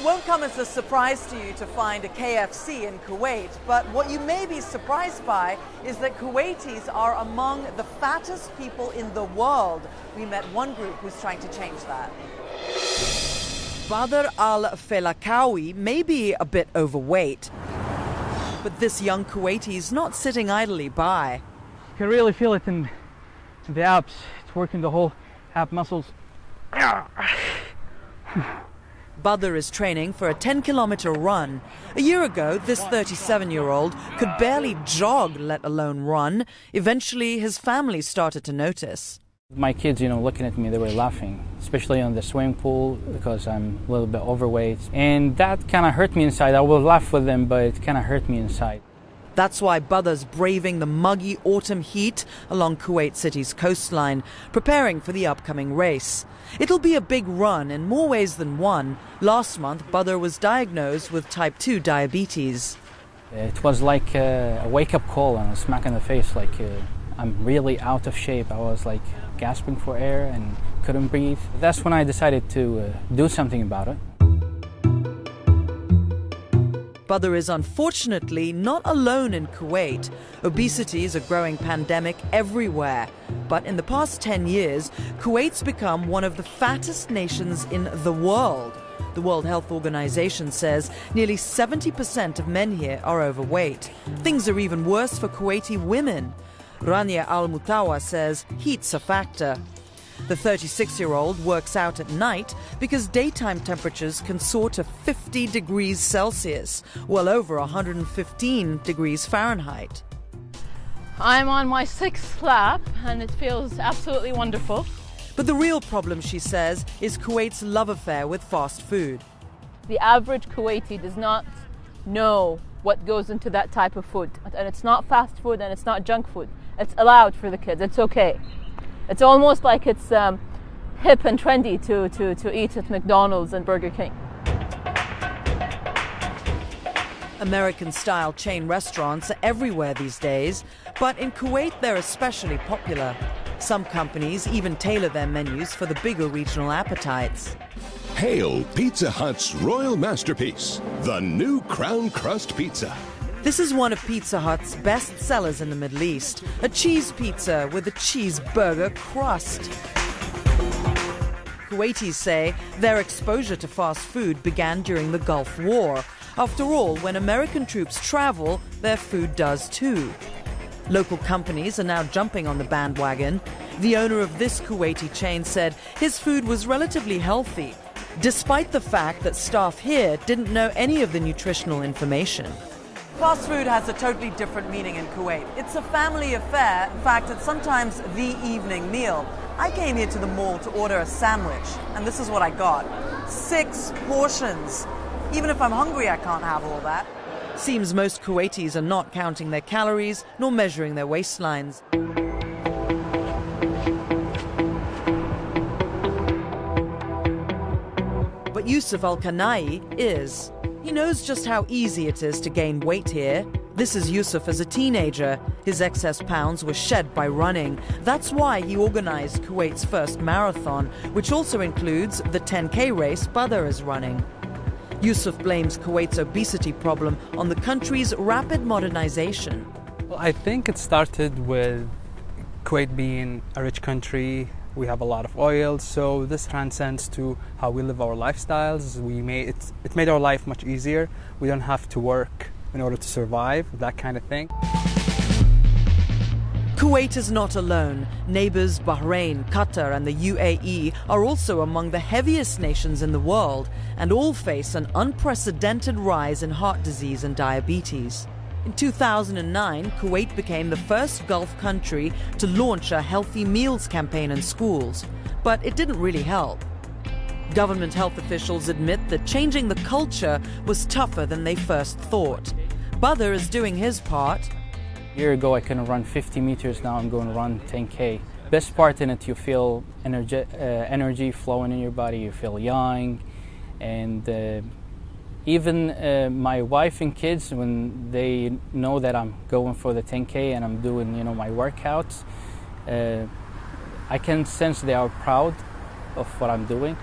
won't come as a surprise to you to find a KFC in Kuwait, but what you may be surprised by is that Kuwaitis are among the fattest people in the world. We met one group who's trying to change that. Badr al-Falakawi may be a bit overweight, but this young Kuwaiti is not sitting idly by. You can really feel it in the abs. It's working the whole ab muscles. Badr is training for a 10-kilometer run. A year ago, this 37-year-old could barely jog, let alone run. Eventually, his family started to notice. My kids, looking at me, they were laughing, especially on the swimming pool because I'm a little bit overweight. And that kind of hurt me inside. I will laugh with them, but it kind of hurt me inside. That's why Badr's braving the muggy autumn heat along Kuwait City's coastline, preparing for the upcoming race. It'll be a big run in more ways than one. Last month, Badr was diagnosed with type 2 diabetes. It was like a wake-up call and a smack in the face, I'm really out of shape. I was gasping for air and couldn't breathe. That's when I decided to do something about it. Badr is unfortunately not alone in Kuwait. Obesity is a growing pandemic everywhere. But in the past 10 years, Kuwait's become one of the fattest nations in the world. The World Health Organization says nearly 70% of men here are overweight. Things are even worse for Kuwaiti women. Rania Al-Mutawa says heat's a factor. The 36-year-old works out at night because daytime temperatures can soar to 50 degrees Celsius, well over 115 degrees Fahrenheit. I'm on my 6th lap and it feels absolutely wonderful. But the real problem, she says, is Kuwait's love affair with fast food. The average Kuwaiti does not know what goes into that type of food. And it's not fast food and it's not junk food. It's allowed for the kids. It's okay. It's almost like it's hip and trendy to eat at McDonald's and Burger King. American-style chain restaurants are everywhere these days, but in Kuwait they're especially popular. Some companies even tailor their menus for the bigger regional appetites. Hail Pizza Hut's royal masterpiece, the new Crown Crust Pizza. This is one of Pizza Hut's best sellers in the Middle East, a cheese pizza with a cheeseburger crust. Kuwaitis say their exposure to fast food began during the Gulf War. After all, when American troops travel, their food does too. Local companies are now jumping on the bandwagon. The owner of this Kuwaiti chain said his food was relatively healthy, despite the fact that staff here didn't know any of the nutritional information. Fast food has a totally different meaning in Kuwait. It's a family affair. In fact, it's sometimes the evening meal. I came here to the mall to order a sandwich, and this is what I got. 6 portions. Even if I'm hungry, I can't have all that. Seems most Kuwaitis are not counting their calories nor measuring their waistlines. But Yousef AlQanai is. He knows just how easy it is to gain weight here. This is Yousef as a teenager. His excess pounds were shed by running. That's why he organized Kuwait's first marathon, which also includes the 10K race Badr is running. Yousef blames Kuwait's obesity problem on the country's rapid modernization. Well, I think it started with Kuwait being a rich country. We have a lot of oil, so this transcends to how we live our lifestyles. It made our life much easier. We don't have to work in order to survive, that kind of thing. Kuwait is not alone. Neighbors Bahrain, Qatar and the UAE are also among the heaviest nations in the world, and all face an unprecedented rise in heart disease and diabetes. In 2009, Kuwait became the first Gulf country to launch a healthy meals campaign in schools, but it didn't really help. Government health officials admit that changing the culture was tougher than they first thought. Badr is doing his part. A year ago I couldn't run 50 meters, now I'm going to run 10K. Best part in it, you feel energy flowing in your body, you feel young, and even my wife and kids, when they know that I'm going for the 10K and I'm doing, my workouts, I can sense they are proud of what I'm doing.